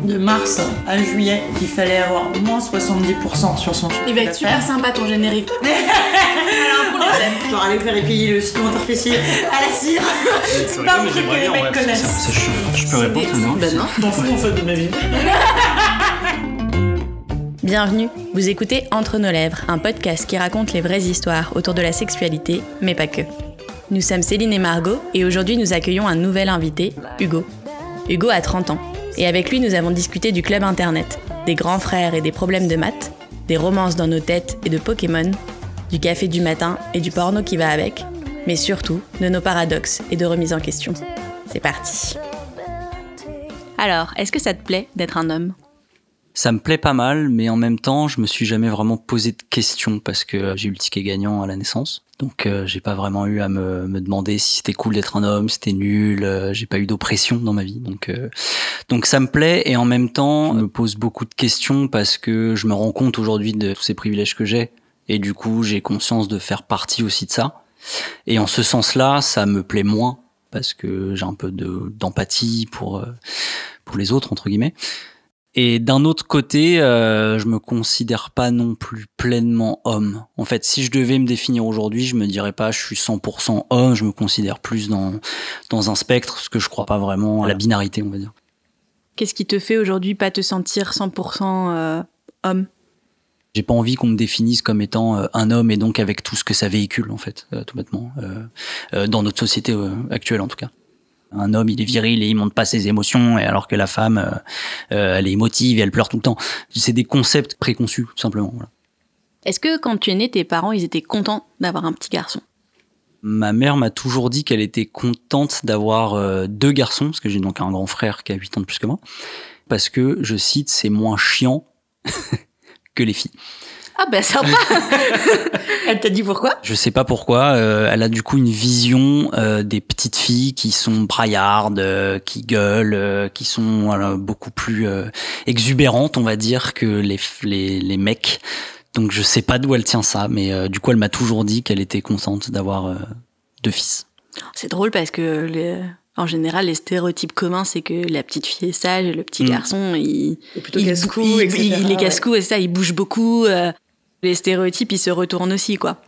de mars à juillet, il fallait avoir au moins 70% sur son chiffre. Il va être super sympa ton générique. Alors pour les thèmes. Genre aller faire épayer le stylo interfessier à la cire. C'est vrai que j'aimerais bien, ouais, ça, je peux répondre tout le monde. Ben non. Je m'en fous en fait de ma vie. Bienvenue, vous écoutez Entre nos lèvres, un podcast qui raconte les vraies histoires autour de la sexualité, mais pas que. Nous sommes Céline et Margot et aujourd'hui nous accueillons un nouvel invité, Hugo. Hugo a 30 ans et avec lui nous avons discuté du club internet, des grands frères et des problèmes de maths, des romances dans nos têtes et de Pokémon, du café du matin et du porno qui va avec, mais surtout de nos paradoxes et de remises en question. C'est parti. Alors, est-ce que ça te plaît d'être un homme ? Ça me plaît pas mal, mais en même temps, je me suis jamais vraiment posé de questions parce que j'ai eu le ticket gagnant à la naissance. Donc j'ai pas vraiment eu à me demander si c'était cool d'être un homme, si c'était nul, j'ai pas eu d'oppression dans ma vie. Donc ça me plaît et en même temps, je me pose beaucoup de questions parce que je me rends compte aujourd'hui de tous ces privilèges que j'ai et du coup, j'ai conscience de faire partie aussi de ça. Et en ce sens-là, ça me plaît moins parce que j'ai un peu d'empathie pour les autres entre guillemets. Et d'un autre côté, je me considère pas non plus pleinement homme. En fait, si je devais me définir aujourd'hui, je me dirais pas je suis 100% homme, je me considère plus dans un spectre, parce que je crois pas vraiment à la binarité, on va dire. Qu'est-ce qui te fait aujourd'hui pas te sentir 100% homme ? J'ai pas envie qu'on me définisse comme étant un homme et donc avec tout ce que ça véhicule, en fait, tout bêtement, dans notre société actuelle en tout cas. Un homme, il est viril et il montre pas ses émotions, et alors que la femme, elle est émotive et elle pleure tout le temps. C'est des concepts préconçus, tout simplement. Voilà. Est-ce que quand tu es né, tes parents, ils étaient contents d'avoir un petit garçon ? Ma mère m'a toujours dit qu'elle était contente d'avoir 2 garçons, parce que j'ai donc un grand frère qui a 8 ans de plus que moi, parce que, je cite, c'est moins chiant que les filles. Ah ben sympa. Elle t'a dit pourquoi ? Je sais pas pourquoi. Elle a du coup une vision des petites filles qui sont braillardes, qui gueulent, qui sont beaucoup plus exubérantes, on va dire, que les mecs. Donc je sais pas d'où elle tient ça, mais du coup elle m'a toujours dit qu'elle était contente d'avoir 2 fils. C'est drôle parce que en général, les stéréotypes communs, c'est que la petite fille est sage et le petit garçon, il est plutôt casse-cou, etc. Il est casse-cou et ça, il bouge beaucoup. Les stéréotypes, ils se retournent aussi, quoi.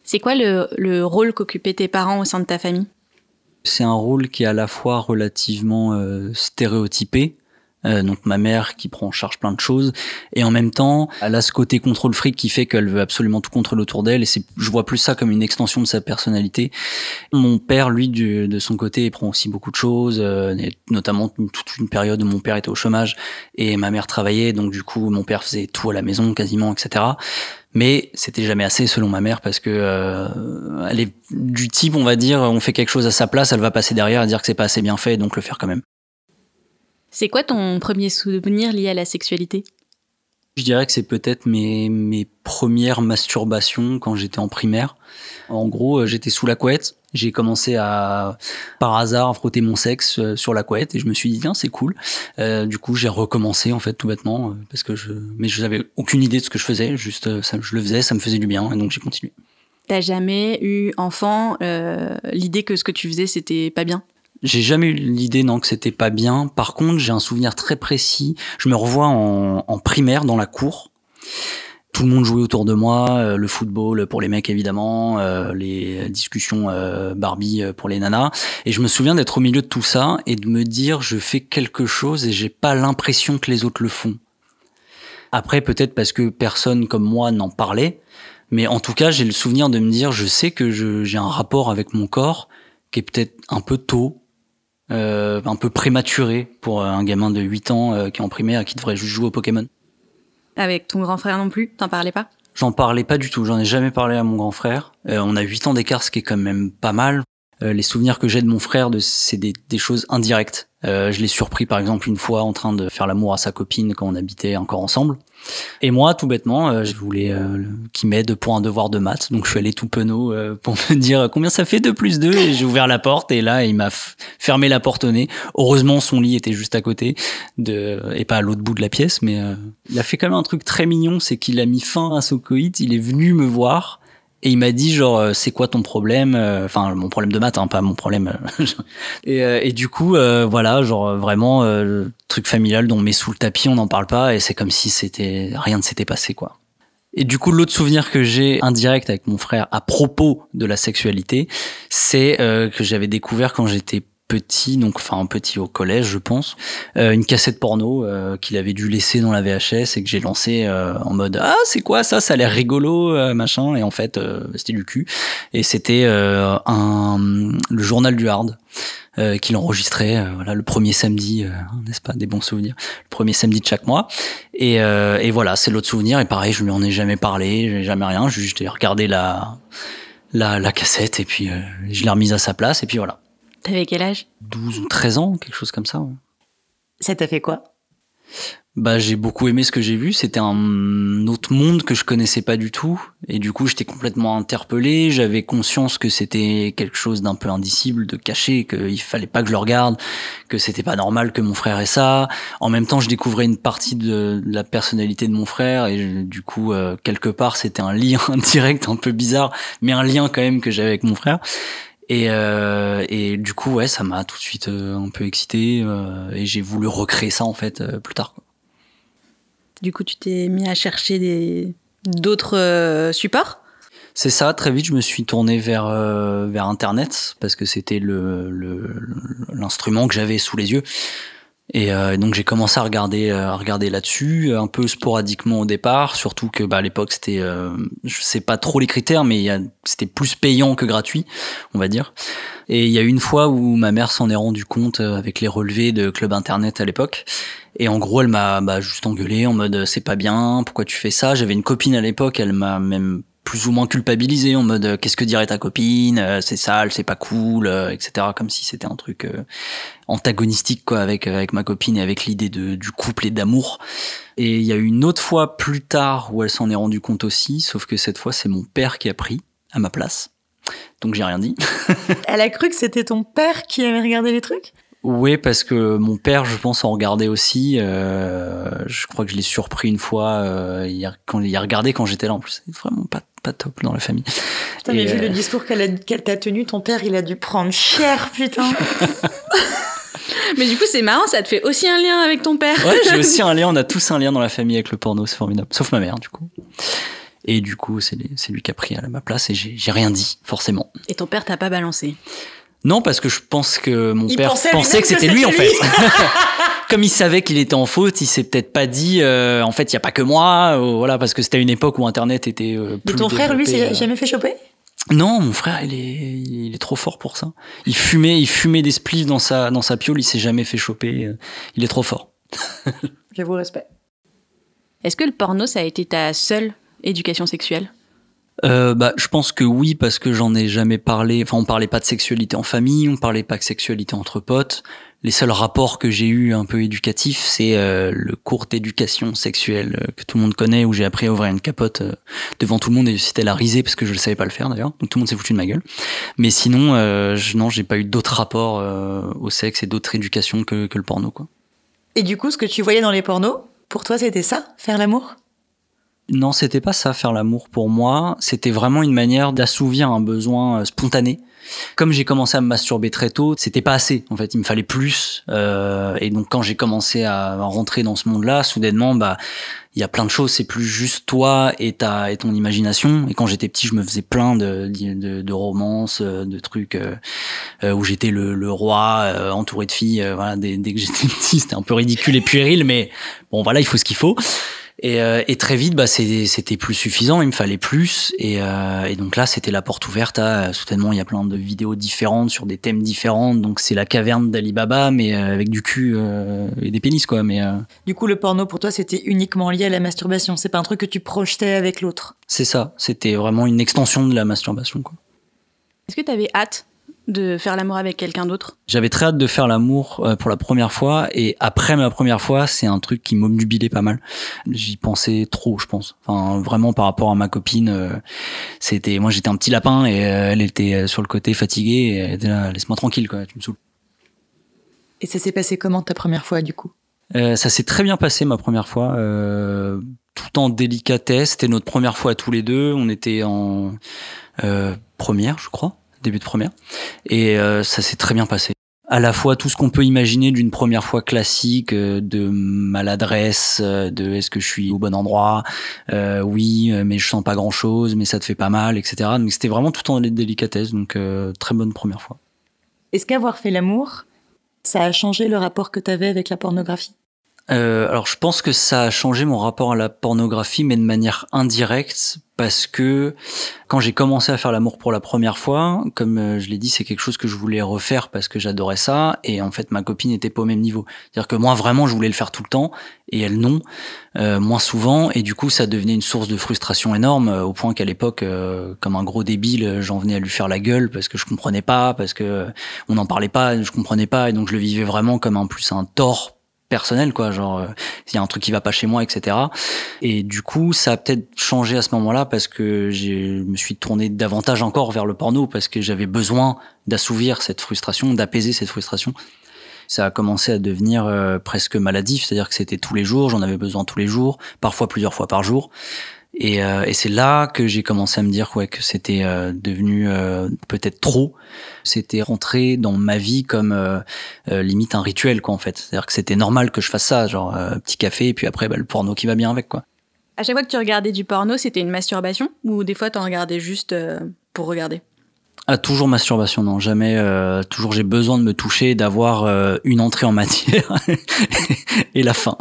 C'est quoi le rôle qu'occupaient tes parents au sein de ta famille ? C'est un rôle qui est à la fois relativement stéréotypé. Donc ma mère qui prend en charge plein de choses et en même temps elle a ce côté contrôle fric qui fait qu'elle veut absolument tout contrôler autour d'elle et je vois plus ça comme une extension de sa personnalité. Mon père lui de son côté il prend aussi beaucoup de choses, notamment toute une période où mon père était au chômage et ma mère travaillait, donc du coup mon père faisait tout à la maison quasiment, etc. Mais c'était jamais assez selon ma mère parce que elle est du type, on va dire, on fait quelque chose à sa place, elle va passer derrière et dire que c'est pas assez bien fait, donc le faire quand même. C'est quoi ton premier souvenir lié à la sexualité ? Je dirais que c'est peut-être mes premières masturbations quand j'étais en primaire. En gros, j'étais sous la couette. J'ai commencé par hasard, à frotter mon sexe sur la couette et je me suis dit, tiens, c'est cool. Du coup, j'ai recommencé, en fait, tout bêtement, parce que mais je n'avais aucune idée de ce que je faisais. Juste, je le faisais, ça me faisait du bien et donc j'ai continué. T'as jamais eu, enfant, l'idée que ce que tu faisais, c'était pas bien ? J'ai jamais eu l'idée, non, que c'était pas bien. Par contre, j'ai un souvenir très précis. Je me revois en primaire, dans la cour. Tout le monde jouait autour de moi, le football pour les mecs évidemment, les discussions Barbie pour les nanas. Et je me souviens d'être au milieu de tout ça et de me dire je fais quelque chose et j'ai pas l'impression que les autres le font. Après, peut-être parce que personne comme moi n'en parlait, mais en tout cas, j'ai le souvenir de me dire je sais que j'ai un rapport avec mon corps qui est peut-être un peu tôt. Un peu prématuré pour un gamin de 8 ans qui est en primaire et qui devrait juste jouer au Pokémon. Avec ton grand frère non plus ? T'en parlais pas ? J'en parlais pas du tout, j'en ai jamais parlé à mon grand frère. On a 8 ans d'écart, ce qui est quand même pas mal. Les souvenirs que j'ai de mon frère, c'est des choses indirectes. Je l'ai surpris par exemple une fois en train de faire l'amour à sa copine quand on habitait encore ensemble. Et moi, tout bêtement, je voulais qu'il m'aide pour un devoir de maths. Donc je suis allé tout penaud pour me dire combien ça fait 2 plus 2 et j'ai ouvert la porte et là il m'a fermé la porte au nez. Heureusement son lit était juste à côté et pas à l'autre bout de la pièce, mais il a fait quand même un truc très mignon, c'est qu'il a mis fin à son coït, il est venu me voir Et il m'a dit genre c'est quoi ton problème, enfin mon problème de maths, hein, pas mon problème. Et du coup voilà, genre vraiment truc familial dont on met sous le tapis, on n'en parle pas et c'est comme si rien ne s'était passé quoi. Et du coup, l'autre souvenir que j'ai indirect avec mon frère à propos de la sexualité, c'est que j'avais découvert quand j'étais petit, donc enfin petit au collège, je pense, une cassette porno qu'il avait dû laisser dans la VHS et que j'ai lancé en mode ah c'est quoi ça, ça a l'air rigolo machin, et en fait c'était du cul et c'était le journal du hard. Qu'il enregistrait voilà le premier samedi, n'est-ce pas, des bons souvenirs, le premier samedi de chaque mois, et voilà, c'est l'autre souvenir. Et pareil, je lui en ai jamais parlé, j'ai jamais rien, juste j'ai regardé la cassette et puis je l'ai remise à sa place et puis voilà. T'avais quel âge? 12 ou 13 ans, quelque chose comme ça, ouais. Ça t'a fait quoi? Bah, j'ai beaucoup aimé ce que j'ai vu. C'était un autre monde que je connaissais pas du tout. Et du coup, j'étais complètement interpellé. J'avais conscience que c'était quelque chose d'un peu indicible, de caché, qu'il fallait pas que je le regarde, que c'était pas normal que mon frère ait ça. En même temps, je découvrais une partie de la personnalité de mon frère. Et du coup, quelque part, c'était un lien direct un peu bizarre, mais un lien quand même que j'avais avec mon frère. Et du coup, ouais, ça m'a tout de suite un peu excité. Et j'ai voulu recréer ça, en fait, plus tard, quoi. Du coup, tu t'es mis à chercher d'autres supports? C'est ça, très vite je me suis tourné vers Internet parce que c'était l'instrument que j'avais sous les yeux. Et donc j'ai commencé à regarder là-dessus, un peu sporadiquement au départ, surtout que à l'époque c'était, je sais pas trop les critères, mais c'était plus payant que gratuit, on va dire. Et il y a eu une fois où ma mère s'en est rendue compte avec les relevés de Club Internet à l'époque. Et en gros, elle m'a juste engueulé en mode c'est pas bien, pourquoi tu fais ça? J'avais une copine à l'époque, elle m'a même plus ou moins culpabilisé en mode qu'est-ce que dirait ta copine, c'est sale, c'est pas cool, etc. Comme si c'était un truc antagonistique quoi avec ma copine et avec l'idée du couple et d'amour. Et il y a eu une autre fois plus tard où elle s'en est rendue compte aussi, sauf que cette fois c'est mon père qui a pris à ma place. Donc j'ai rien dit. Elle a cru que c'était ton père qui avait regardé les trucs? Oui, parce que mon père, je pense, en regardait aussi. Je crois que je l'ai surpris une fois quand il a regardé quand j'étais là. En plus, c'est vraiment pas top dans la famille. Putain, mais vu le discours qu'elle t'a tenu, ton père, il a dû prendre cher, putain. Mais du coup, c'est marrant, ça te fait aussi un lien avec ton père. Ouais, j'ai aussi un lien. On a tous un lien dans la famille avec le porno, c'est formidable. Sauf ma mère, du coup. Et du coup, c'est lui qui a pris à ma place et j'ai rien dit, forcément. Et ton père t'a pas balancé? Non, parce que je pense que mon père pensait que c'était lui, en fait. Comme il savait qu'il était en faute, il s'est peut-être pas dit, en fait, il y a pas que moi, voilà, parce que c'était une époque où Internet était plus. Et ton frère, lui, s'est jamais fait choper? Non, mon frère, il est trop fort pour ça. Il fumait des spliffs dans sa piole, il s'est jamais fait choper. Il est trop fort. J'avoue, respect. Est-ce que le porno, ça a été ta seule éducation sexuelle? Je pense que oui, parce que j'en ai jamais parlé. Enfin, on parlait pas de sexualité en famille, on parlait pas de sexualité entre potes. Les seuls rapports que j'ai eu un peu éducatifs, c'est le cours d'éducation sexuelle que tout le monde connaît, où j'ai appris à ouvrir une capote devant tout le monde et c'était la risée parce que je le savais pas le faire d'ailleurs. Donc tout le monde s'est foutu de ma gueule. Mais sinon, non, j'ai pas eu d'autres rapports au sexe et d'autres éducations que le porno, quoi. Et du coup, ce que tu voyais dans les pornos, pour toi, c'était ça, faire l'amour? Non, c'était pas ça, faire l'amour pour moi. C'était vraiment une manière d'assouvir un besoin spontané. Comme j'ai commencé à me masturber très tôt, c'était pas assez. En fait, il me fallait plus. Et donc, quand j'ai commencé à rentrer dans ce monde-là, soudainement, il y a plein de choses. C'est plus juste toi et ton imagination. Et quand j'étais petit, je me faisais plein de romances, de trucs où j'étais le roi entouré de filles. Voilà, dès que j'étais petit, c'était un peu ridicule et puéril, mais bon, voilà, il faut ce qu'il faut. Et très vite, c'était plus suffisant, il me fallait plus. Et donc là, c'était la porte ouverte à, soudainement, il y a plein de vidéos différentes sur des thèmes différents. Donc c'est la caverne d'Ali Baba, mais avec du cul et des pénis, quoi. Mais du coup, le porno, pour toi, c'était uniquement lié à la masturbation. C'est pas un truc que tu projetais avec l'autre. C'est ça, c'était vraiment une extension de la masturbation, quoi. Est-ce que t'avais hâte de faire l'amour avec quelqu'un d'autre? J'avais très hâte de faire l'amour pour la première fois, et après ma première fois, c'est un truc qui m'obnubilait pas mal. J'y pensais trop, je pense. Enfin, vraiment par rapport à ma copine, moi j'étais un petit lapin et elle était sur le côté fatiguée et elle était là, laisse-moi tranquille, quoi, tu me saoules. Et ça s'est passé comment ta première fois, du coup? Ça s'est très bien passé ma première fois. tout en délicatesse. C'était notre première fois tous les deux. On était en première, je crois, début de première. Et ça s'est très bien passé. À la fois tout ce qu'on peut imaginer d'une première fois classique, de maladresse, de est-ce que je suis au bon endroit, oui, mais je sens pas grand-chose, mais ça te fait pas mal, etc. Donc c'était vraiment tout en délicatesse, donc très bonne première fois. Est-ce qu'avoir fait l'amour, ça a changé le rapport que tu avais avec la pornographie ? Alors je pense que ça a changé mon rapport à la pornographie, mais de manière indirecte, parce que quand j'ai commencé à faire l'amour pour la première fois, comme je l'ai dit, c'est quelque chose que je voulais refaire parce que j'adorais ça, et en fait ma copine n'était pas au même niveau. C'est-à-dire que moi vraiment je voulais le faire tout le temps, et elle non, moins souvent, et du coup ça devenait une source de frustration énorme, au point qu'à l'époque, comme un gros débile, j'en venais à lui faire la gueule parce que je comprenais pas, parce que on n'en parlait pas, je comprenais pas, et donc je le vivais vraiment comme un tort personnel, quoi, genre s'il y a un truc qui va pas chez moi, etc. Et du coup ça a peut-être changé à ce moment-là parce que je me suis tourné davantage encore vers le porno parce que j'avais besoin d'assouvir cette frustration, d'apaiser cette frustration. Ça a commencé à devenir presque maladif, c'est-à-dire que c'était tous les jours, j'en avais besoin tous les jours, parfois plusieurs fois par jour. Et c'est là que j'ai commencé à me dire que c'était devenu peut-être trop. C'était rentré dans ma vie comme limite un rituel, quoi, en fait. C'est-à-dire que c'était normal que je fasse ça, genre petit café et puis après le porno qui va bien avec, quoi. À chaque fois que tu regardais du porno, c'était une masturbation ou des fois t'en regardais juste pour regarder? Ah, toujours masturbation, non, jamais. Toujours j'ai besoin de me toucher, d'avoir une entrée en matière et la fin.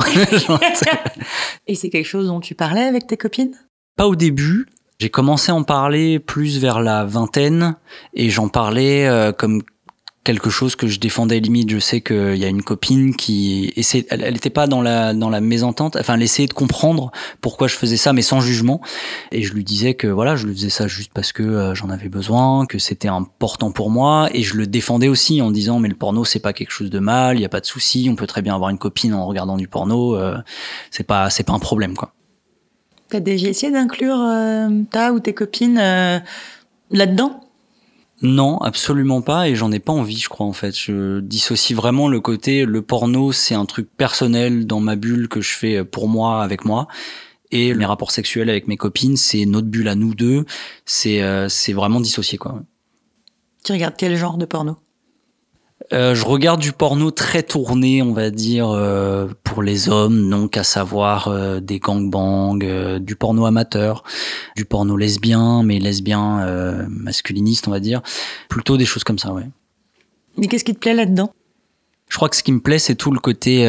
Et c'est quelque chose dont tu parlais avec tes copines ? Pas au début. J'ai commencé à en parler plus vers la vingtaine et j'en parlais comme quelque chose que je défendais limite. Je sais qu'il y a une copine qui essayait, elle était pas dans la mésentente, enfin elle essayait de comprendre pourquoi je faisais ça mais sans jugement, et je lui disais que voilà, je lui faisais ça juste parce que j'en avais besoin, que c'était important pour moi, et je le défendais aussi en disant mais le porno c'est pas quelque chose de mal, il y a pas de souci, on peut très bien avoir une copine en regardant du porno, c'est pas un problème, quoi. T'as déjà essayé d'inclure ta ou tes copines là-dedans ? Non, absolument pas, et j'en ai pas envie, je crois, en fait. Je dissocie vraiment le côté, le porno, c'est un truc personnel dans ma bulle que je fais pour moi, avec moi, et mes rapports sexuels avec mes copines, c'est notre bulle à nous deux, c'est vraiment dissocié, quoi. Tu regardes quel genre de porno ? Je regarde du porno très tourné, on va dire, pour les hommes, donc à savoir des gangbangs, du porno amateur, du porno lesbien, mais lesbien masculiniste, on va dire. Plutôt des choses comme ça, ouais. Mais qu'est-ce qui te plaît là-dedans ? Je crois que ce qui me plaît, c'est tout le côté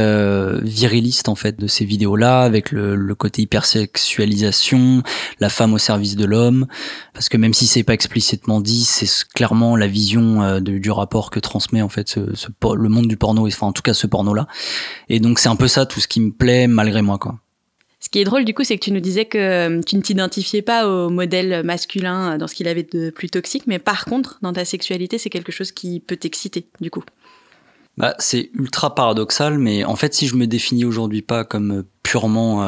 viriliste, en fait, de ces vidéos-là, avec le côté hypersexualisation, la femme au service de l'homme, parce que même si c'est pas explicitement dit, c'est clairement la vision du rapport que transmet, en fait, le monde du porno, enfin, en tout cas, ce porno-là. Et donc, c'est un peu ça, tout ce qui me plaît, malgré moi, quoi. Ce qui est drôle, du coup, c'est que tu nous disais que tu ne t'identifiais pas au modèle masculin dans ce qu'il avait de plus toxique, mais par contre, dans ta sexualité, c'est quelque chose qui peut t'exciter, du coup. Bah, c'est ultra paradoxal, mais en fait, si je me définis aujourd'hui pas comme purement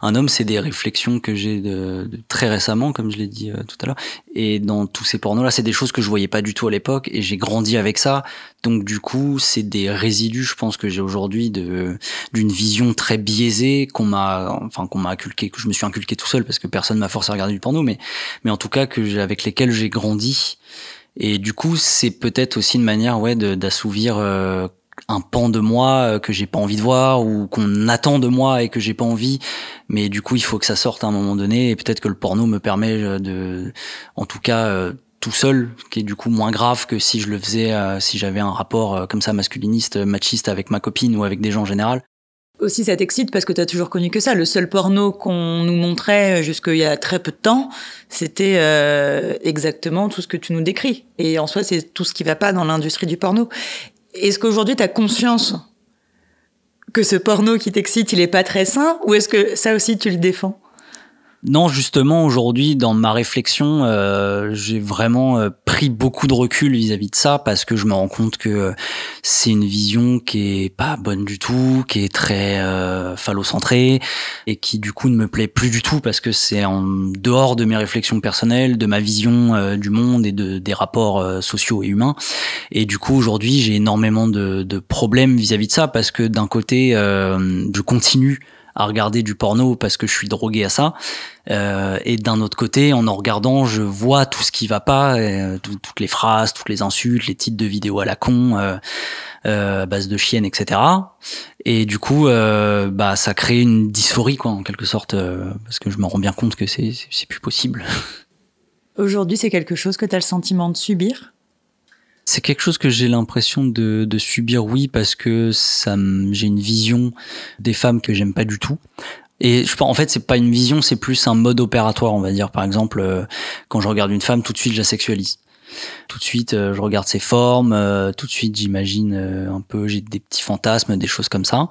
un homme, c'est des réflexions que j'ai de très récemment, comme je l'ai dit tout à l'heure. Et dans tous ces pornos-là, c'est des choses que je voyais pas du tout à l'époque, et j'ai grandi avec ça. Donc du coup, c'est des résidus, je pense, que j'ai aujourd'hui d'une vision très biaisée qu'on m'a inculqué, que je me suis inculqué tout seul parce que personne m'a forcé à regarder du porno, mais en tout cas avec lesquels j'ai grandi. Et du coup, c'est peut-être aussi une manière, d'assouvir un pan de moi que j'ai pas envie de voir, ou qu'on attend de moi et que j'ai pas envie. Mais du coup, il faut que ça sorte à un moment donné, et peut-être que le porno me permet en tout cas, tout seul, qui est du coup moins grave que si je le faisais, si j'avais un rapport comme ça masculiniste, machiste avec ma copine ou avec des gens en général. Aussi, ça t'excite parce que t'as toujours connu que ça. Le seul porno qu'on nous montrait jusqu'il y a très peu de temps, c'était exactement tout ce que tu nous décris. Et en soi, c'est tout ce qui va pas dans l'industrie du porno. Est-ce qu'aujourd'hui, t'as conscience que ce porno qui t'excite, il est pas très sain, ou est-ce que ça aussi, tu le défends ? Non, justement, aujourd'hui, dans ma réflexion, j'ai vraiment pris beaucoup de recul vis-à-vis de ça, parce que je me rends compte que c'est une vision qui est pas bonne du tout, qui est très phallocentrée, et qui du coup ne me plaît plus du tout, parce que c'est en dehors de mes réflexions personnelles, de ma vision du monde et des rapports sociaux et humains. Et du coup, aujourd'hui, j'ai énormément de problèmes vis-à-vis de ça, parce que d'un côté, je continue à regarder du porno parce que je suis drogué à ça. Et d'un autre côté, en regardant, je vois tout ce qui va pas, toutes les phrases, toutes les insultes, les titres de vidéos à la con, à base de chiennes, etc. Et du coup, ça crée une dysphorie, quoi, en quelque sorte, parce que je me rends bien compte que c'est plus possible. Aujourd'hui, c'est quelque chose que tu as le sentiment de subir ? C'est quelque chose que j'ai l'impression de subir, oui, parce que j'ai une vision des femmes que j'aime pas du tout. Et en fait, c'est pas une vision, c'est plus un mode opératoire, on va dire. Par exemple, quand je regarde une femme, tout de suite, je la sexualise. Tout de suite, je regarde ses formes, tout de suite, j'imagine un peu, j'ai des petits fantasmes, des choses comme ça.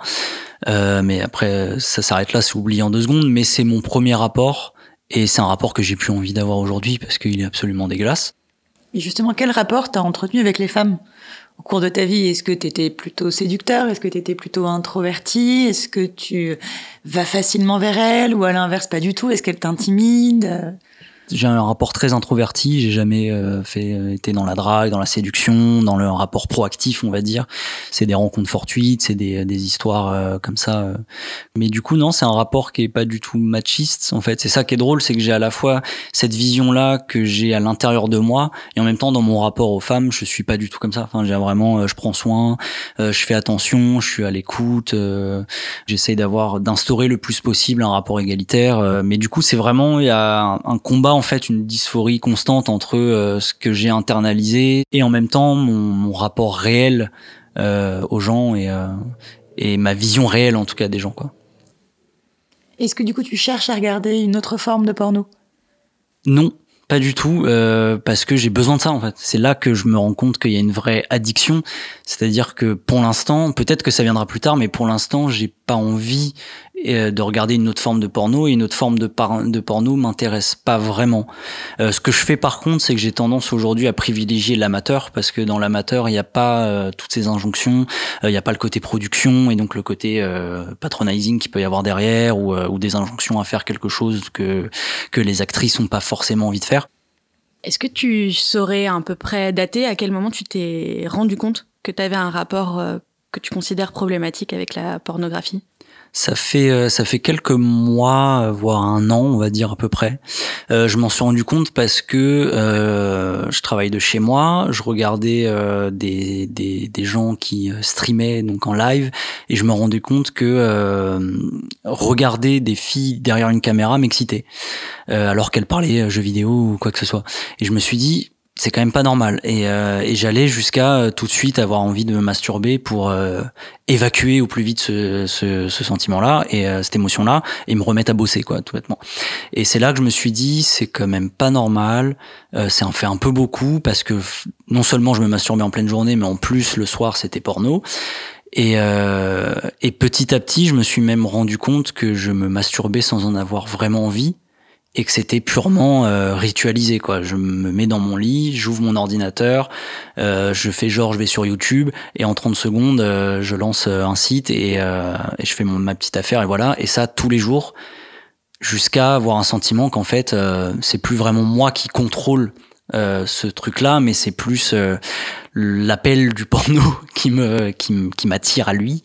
Mais après, ça s'arrête là, c'est oublié en 2 secondes. Mais c'est mon premier rapport, et c'est un rapport que j'ai plus envie d'avoir aujourd'hui parce qu'il est absolument dégueulasse. Et justement, quel rapport t'as entretenu avec les femmes au cours de ta vie ? Est-ce que t'étais plutôt séducteur ? Est-ce que t'étais plutôt introverti ? Est-ce que tu vas facilement vers elles ? Ou à l'inverse, pas du tout ? Est-ce qu'elles t'intimident ? J'ai un rapport très introverti, j'ai jamais été dans la drague, dans la séduction, dans le rapport proactif, on va dire. C'est des rencontres fortuites, c'est des histoires comme ça. Mais du coup, non, c'est un rapport qui est pas du tout machiste, en fait. C'est ça qui est drôle, c'est que j'ai à la fois cette vision-là que j'ai à l'intérieur de moi, et en même temps, dans mon rapport aux femmes, je suis pas du tout comme ça. Enfin, j'ai vraiment, je prends soin, je fais attention, je suis à l'écoute, j'essaye d'instaurer le plus possible un rapport égalitaire. Mais du coup, c'est vraiment, il y a un combat, en fait, une dysphorie constante entre ce que j'ai internalisé et en même temps mon rapport réel aux gens et ma vision réelle, en tout cas, des gens, quoi. Est-ce que du coup tu cherches à regarder une autre forme de porno ? Non, pas du tout, parce que j'ai besoin de ça, en fait. C'est là que je me rends compte qu'il y a une vraie addiction. C'est-à-dire que pour l'instant, peut-être que ça viendra plus tard, mais pour l'instant, j'ai pas envie de regarder une autre forme de porno, et une autre forme de porno m'intéresse pas vraiment. Ce que je fais par contre, c'est que j'ai tendance aujourd'hui à privilégier l'amateur, parce que dans l'amateur, il n'y a pas toutes ces injonctions, il n'y a pas le côté production, et donc le côté patronizing qu'il peut y avoir derrière, ou des injonctions à faire quelque chose que les actrices n'ont pas forcément envie de faire. Est-ce que tu saurais à peu près dater à quel moment tu t'es rendu compte que tu avais un rapport que tu considères problématique avec la pornographie ? Ça fait quelques mois, voire 1 an, on va dire à peu près. Je m'en suis rendu compte parce que je travaille de chez moi, je regardais des gens qui streamaient donc en live, et je me rendais compte que regarder des filles derrière une caméra m'excitait, alors qu'elles parlaient jeux vidéo ou quoi que ce soit. Et je me suis dit, c'est quand même pas normal, et j'allais jusqu'à tout de suite avoir envie de me masturber pour évacuer au plus vite ce sentiment-là et cette émotion-là, et me remettre à bosser, quoi, tout bêtement. Et c'est là que je me suis dit, c'est quand même pas normal, ça en fait un peu beaucoup, parce que non seulement je me masturbais en pleine journée, mais en plus le soir c'était porno. Et petit à petit, je me suis même rendu compte que je me masturbais sans en avoir vraiment envie, et que c'était purement ritualisé, quoi. Je me mets dans mon lit, j'ouvre mon ordinateur, je fais genre je vais sur YouTube, et en 30 secondes je lance un site et je fais ma petite affaire, et voilà. Et ça tous les jours, jusqu'à avoir un sentiment qu'en fait c'est plus vraiment moi qui contrôle ce truc-là, mais c'est plus l'appel du porno qui m'attire à lui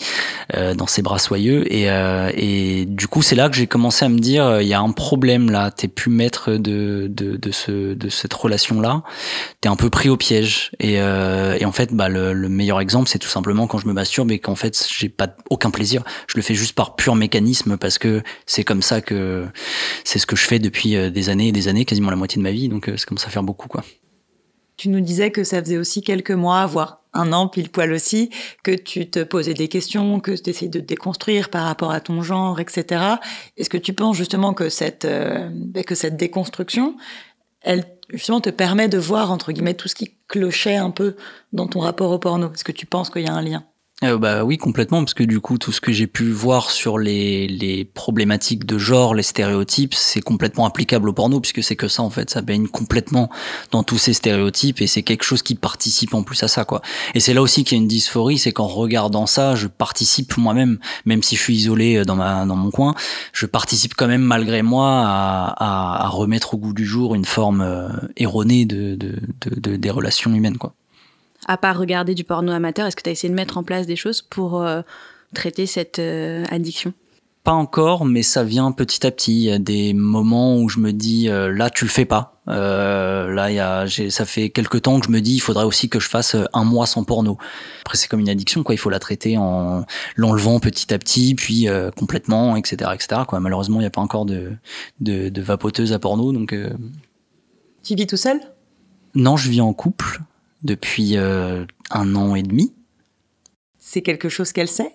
dans ses bras soyeux, et du coup c'est là que j'ai commencé à me dire, il y a un problème là, t'es plus maître de cette relation là, t'es un peu pris au piège, et en fait le meilleur exemple, c'est tout simplement quand je me masturbe et qu'en fait j'ai pas aucun plaisir, je le fais juste par pur mécanisme, parce que c'est comme ça, que c'est ce que je fais depuis des années et des années, quasiment la moitié de ma vie, donc c'est comme ça, faire beaucoup, quoi. Tu nous disais que ça faisait aussi quelques mois, voire 1 an pile poil aussi, que tu te posais des questions, que tu essayais de te déconstruire par rapport à ton genre, etc. Est-ce que tu penses justement que cette déconstruction, elle justement te permet de voir, entre guillemets, tout ce qui clochait un peu dans ton rapport au porno ? Est-ce que tu penses qu'il y a un lien ? Oui, complètement, parce que du coup tout ce que j'ai pu voir sur les problématiques de genre, les stéréotypes, c'est complètement applicable au porno, puisque c'est que ça, en fait, ça baigne complètement dans tous ces stéréotypes, et c'est quelque chose qui participe en plus à ça, quoi. Et c'est là aussi qu'il y a une dysphorie, c'est qu'en regardant ça, je participe moi-même, même si je suis isolé dans mon coin, je participe quand même malgré moi à remettre au goût du jour une forme erronée des relations humaines, quoi. À part regarder du porno amateur, est-ce que tu as essayé de mettre en place des choses pour traiter cette addiction ? Pas encore, mais ça vient petit à petit. Il y a des moments où je me dis là tu le fais pas. Ça fait quelques temps que je me dis il faudrait aussi que je fasse 1 mois sans porno. Après c'est comme une addiction quoi, il faut la traiter en l'enlevant petit à petit, puis complètement, etc., etc. quoi. Malheureusement il n'y a pas encore de vapoteuse à porno, donc. Tu vis tout seul ? Non, je vis en couple depuis 1 an et demi. C'est quelque chose qu'elle sait ?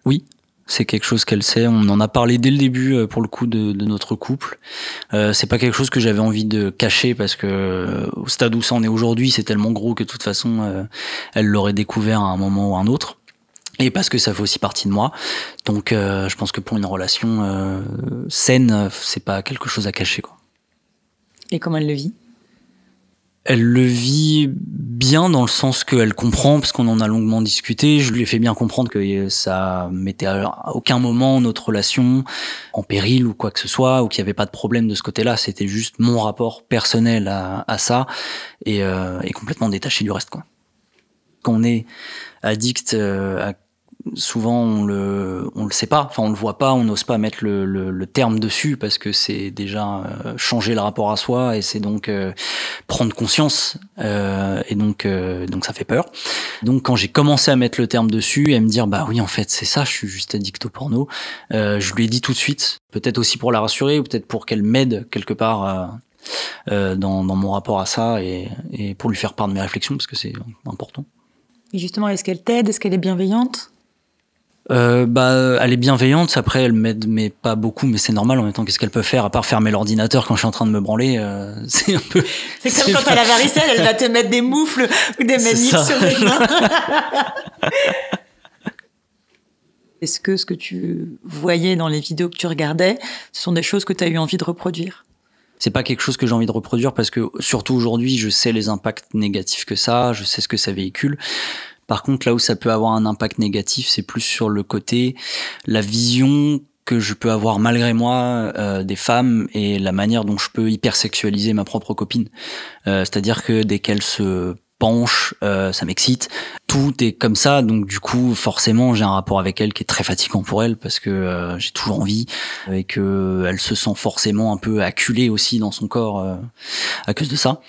Oui. C'est quelque chose qu'elle sait. On en a parlé dès le début pour le coup de notre couple. C'est pas quelque chose que j'avais envie de cacher parce que au stade où ça en est aujourd'hui, c'est tellement gros que de toute façon, elle l'aurait découvert à un moment ou à un autre. Et parce que ça fait aussi partie de moi. Donc, je pense que pour une relation saine, c'est pas quelque chose à cacher, quoi. Et comment elle le vit ? Elle le vit bien dans le sens qu'elle comprend, parce qu'on en a longuement discuté. Je lui ai fait bien comprendre que ça mettait à aucun moment notre relation en péril ou quoi que ce soit, ou qu'il n'y avait pas de problème de ce côté-là. C'était juste mon rapport personnel à ça et complètement détaché du reste, quoi. Quand on est addict souvent on le sait pas, enfin on le voit pas, on n'ose pas mettre le terme dessus parce que c'est déjà changer le rapport à soi et c'est donc prendre conscience et donc ça fait peur. Donc quand j'ai commencé à mettre le terme dessus et à me dire bah oui en fait c'est ça, je suis juste addict au porno, je lui ai dit tout de suite, peut-être aussi pour la rassurer ou peut-être pour qu'elle m'aide quelque part dans mon rapport à ça et pour lui faire part de mes réflexions parce que c'est important. Et justement, est-ce qu'elle t'aide ? Est-ce qu'elle est bienveillante ? Elle est bienveillante, après elle m'aide mais pas beaucoup, mais c'est normal en même temps, qu'est-ce qu'elle peut faire à part fermer l'ordinateur quand je suis en train de me branler, c'est un peu... C'est comme quand elle a la varicelle, elle va te mettre des moufles ou des manips sur les mains. Est-ce que ce que tu voyais dans les vidéos que tu regardais, ce sont des choses que tu as eu envie de reproduire ? C'est pas quelque chose que j'ai envie de reproduire parce que surtout aujourd'hui, je sais les impacts négatifs que ça, je sais ce que ça véhicule. Par contre, là où ça peut avoir un impact négatif, c'est plus sur le côté, la vision que je peux avoir malgré moi des femmes et la manière dont je peux hypersexualiser ma propre copine. C'est-à-dire que dès qu'elle se penche, ça m'excite. Tout est comme ça, donc du coup, forcément, j'ai un rapport avec elle qui est très fatigant pour elle parce que j'ai toujours envie et que elle se sent forcément un peu acculée aussi dans son corps à cause de ça.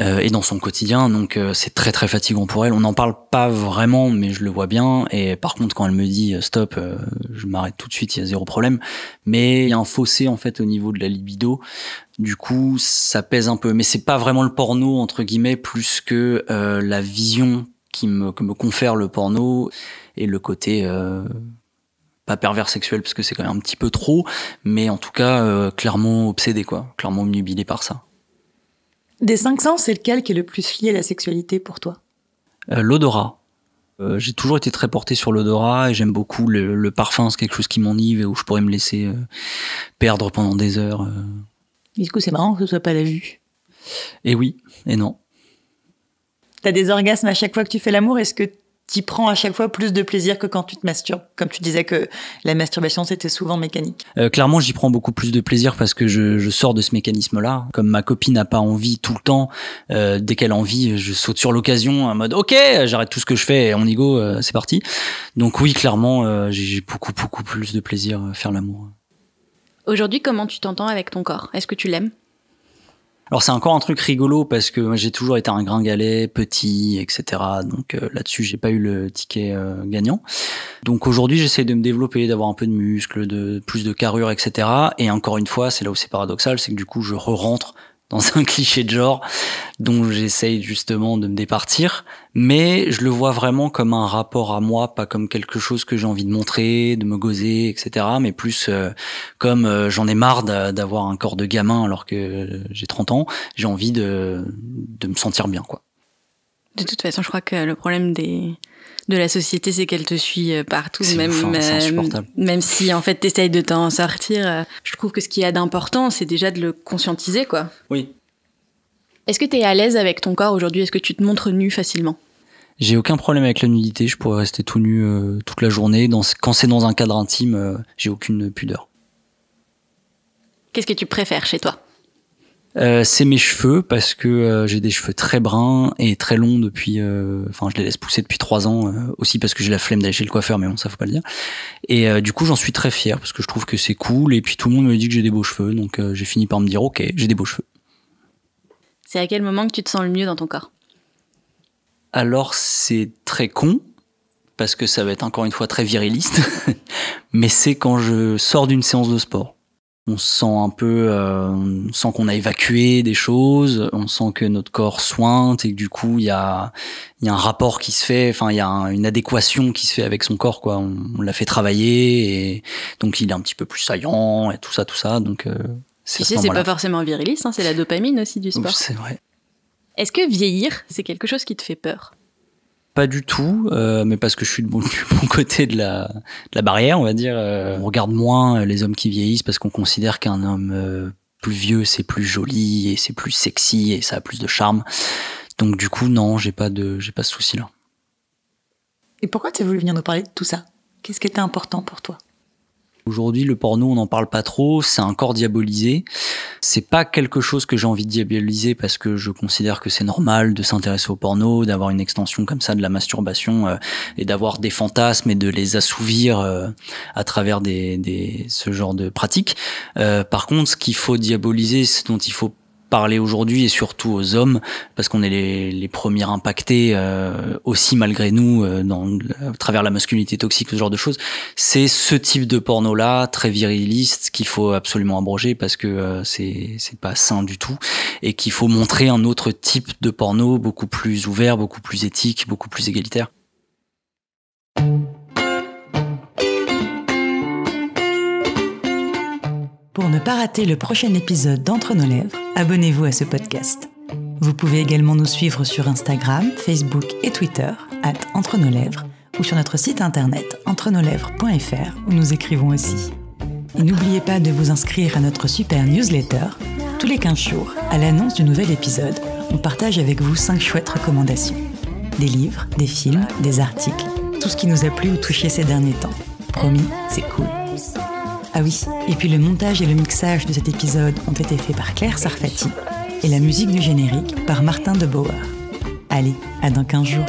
Et dans son quotidien, donc c'est très très fatigant pour elle. On n'en parle pas vraiment, mais je le vois bien. Et par contre, quand elle me dit stop, je m'arrête tout de suite, il y a zéro problème. Mais il y a un fossé en fait au niveau de la libido. Du coup, ça pèse un peu. Mais c'est pas vraiment le porno entre guillemets, plus que la vision que me confère le porno et le côté pas pervers sexuel parce que c'est quand même un petit peu trop, mais en tout cas clairement obsédé quoi, clairement obnubilé par ça. Des 5 sens, c'est lequel qui est le plus lié à la sexualité pour toi ? L'odorat. J'ai toujours été très porté sur l'odorat et j'aime beaucoup le parfum, c'est quelque chose qui m'enivre et où je pourrais me laisser perdre pendant des heures. Et du coup, c'est marrant que ce soit pas la vue. Et oui, et non. T'as des orgasmes à chaque fois que tu fais l'amour, est-ce que t'y prends à chaque fois plus de plaisir que quand tu te masturbes ? Comme tu disais que la masturbation, c'était souvent mécanique. Clairement, j'y prends beaucoup plus de plaisir parce que je sors de ce mécanisme-là. Comme ma copine n'a pas envie tout le temps, dès qu'elle a envie, je saute sur l'occasion en mode « Ok, j'arrête tout ce que je fais et on y go, c'est parti ». Donc oui, clairement, j'ai beaucoup plus de plaisir à faire l'amour. Aujourd'hui, comment tu t'entends avec ton corps ? Est-ce que tu l'aimes ? Alors c'est encore un truc rigolo parce que moi, j'ai toujours été un gringalet, petit, etc. Donc là-dessus, j'ai pas eu le ticket gagnant. Donc aujourd'hui, j'essaie de me développer, d'avoir un peu de muscles, de plus de carrure, etc. Et encore une fois, c'est là où c'est paradoxal, c'est que du coup, je re-rentre dans un cliché de genre dont j'essaye justement de me départir. Mais je le vois vraiment comme un rapport à moi, pas comme quelque chose que j'ai envie de montrer, de me gauser, etc. Mais plus comme j'en ai marre d'avoir un corps de gamin alors que j'ai 30 ans. J'ai envie de me sentir bien, quoi. De toute façon, je crois que le problème de la société, c'est qu'elle te suit partout, c'est insupportable. Même si en fait t'essayes de t'en sortir. Je trouve que ce qu'il y a d'important, c'est déjà de le conscientiser, quoi. Oui. Est-ce que t'es à l'aise avec ton corps aujourd'hui ? Est-ce que tu te montres nu facilement ? J'ai aucun problème avec la nudité, je pourrais rester tout nu toute la journée. Quand c'est dans un cadre intime, j'ai aucune pudeur. Qu'est-ce que tu préfères chez toi ? C'est mes cheveux parce que j'ai des cheveux très bruns et très longs depuis. Enfin, je les laisse pousser depuis 3 ans. Aussi parce que j'ai la flemme d'aller chez le coiffeur, mais bon, ça faut pas le dire. Et du coup, j'en suis très fier parce que je trouve que c'est cool. Et puis tout le monde me dit que j'ai des beaux cheveux, donc j'ai fini par me dire ok, j'ai des beaux cheveux. C'est à quel moment que tu te sens le mieux dans ton corps? Alors c'est très con parce que ça va être encore une fois très viriliste, mais c'est quand je sors d'une séance de sport. On se sent un peu, on sent qu'on a évacué des choses, on sent que notre corps sointe et que du coup il y a un rapport qui se fait, enfin il y a une adéquation qui se fait avec son corps quoi. On l'a fait travailler et donc il est un petit peu plus saillant et tout ça donc tu sais, c'est pas forcément viriliste, hein, c'est la dopamine aussi du sport. C'est vrai. Est-ce que vieillir, c'est quelque chose qui te fait peur? Pas du tout, mais parce que je suis du bon côté de la barrière, on va dire. On regarde moins les hommes qui vieillissent parce qu'on considère qu'un homme plus vieux, c'est plus joli et c'est plus sexy et ça a plus de charme. Donc du coup, non, j'ai pas ce souci-là. Et pourquoi tu as voulu venir nous parler de tout ça? Qu'est-ce qui était important pour toi? Aujourd'hui, le porno, on n'en parle pas trop, c'est un corps diabolisé. C'est pas quelque chose que j'ai envie de diaboliser parce que je considère que c'est normal de s'intéresser au porno, d'avoir une extension comme ça de la masturbation et d'avoir des fantasmes et de les assouvir à travers ce genre de pratiques. Par contre, ce qu'il faut diaboliser, ce dont il faut parler aujourd'hui et surtout aux hommes parce qu'on est les premiers impactés aussi malgré nous à travers la masculinité toxique, ce genre de choses, c'est ce type de porno là très viriliste qu'il faut absolument abroger parce que c'est pas sain du tout et qu'il faut montrer un autre type de porno beaucoup plus ouvert, beaucoup plus éthique, beaucoup plus égalitaire. Pour ne pas rater le prochain épisode d'Entre nos lèvres, abonnez-vous à ce podcast. Vous pouvez également nous suivre sur Instagram, Facebook et Twitter, @entrenoslèvres, ou sur notre site internet entrenoslèvres.fr où nous écrivons aussi. Et n'oubliez pas de vous inscrire à notre super newsletter. Tous les 15 jours, à l'annonce du nouvel épisode, on partage avec vous 5 chouettes recommandations. Des livres, des films, des articles, tout ce qui nous a plu ou touché ces derniers temps. Promis, c'est cool. Ah oui, et puis le montage et le mixage de cet épisode ont été faits par Claire Sarfati et la musique du générique par Martin de Bauer. Allez, à dans 15 jours.